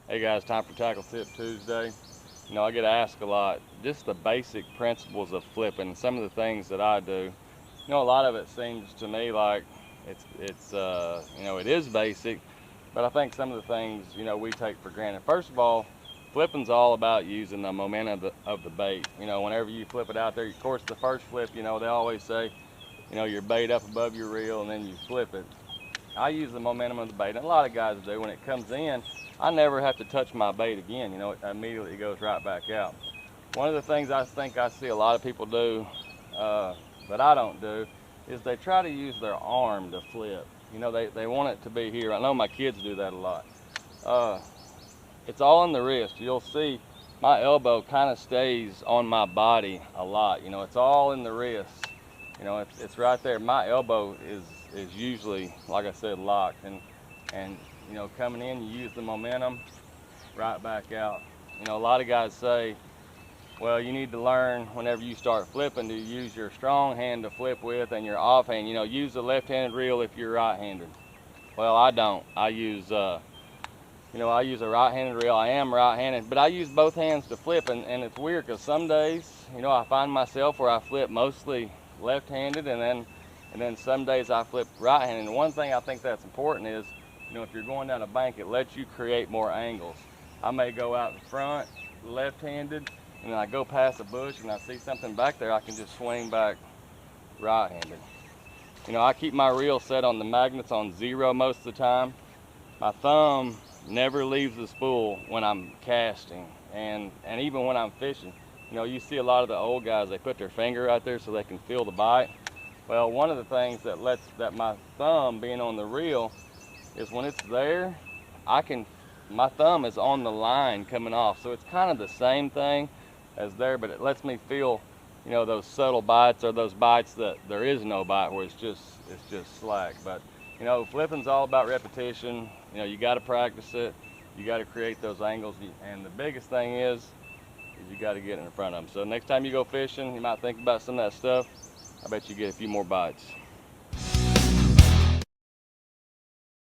Hey guys, time for Tackle Tip Tuesday. I get asked a lot, just the basic principles of flipping, some of the things that I do. A lot of it seems to me like it is basic, but I think some of the things, we take for granted. First of all, flipping's all about using the momentum of the bait. Whenever you flip it out there, of course, the first flip, they always say, your bait up above your reel and then you flip it. I use the momentum of the bait, and a lot of guys do. When it comes in, I never have to touch my bait again. It immediately goes right back out. One of the things I think I see a lot of people do, that I don't do, is they try to use their arm to flip. They want it to be here. I know my kids do that a lot. It's all in the wrist. You'll see my elbow kind of stays on my body a lot. It's all in the wrist. It's right there. My elbow is usually, like I said, locked, and coming in, you use the momentum right back out. A lot of guys say, well, you need to learn whenever you start flipping to use your strong hand to flip with and your offhand. Use the left-handed reel if you're right-handed. Well, I don't. I use a right-handed reel. I am right-handed, but I use both hands to flip, and it's weird because some days, I find myself where I flip mostly left-handed, and then some days I flip right-handed. And one thing I think that's important is, if you're going down a bank, it lets you create more angles. I may go out in front left-handed, and then I go past a bush and I see something back there, I can just swing back right-handed. I keep my reel set on the magnets on 0 most of the time. My thumb never leaves the spool when I'm casting, and even when I'm fishing. You see a lot of the old guys, they put their finger right there so they can feel the bite. Well, one of the things that my thumb being on the reel is when it's there, my thumb is on the line coming off. So it's kind of the same thing as there, but it lets me feel, those subtle bites, or those bites that there is no bite, where it's just slack. But flipping's all about repetition. You got to practice it. You got to create those angles, and the biggest thing is you got to get in front of them. So next time you go fishing, you might think about some of that stuff. I bet you get a few more bites.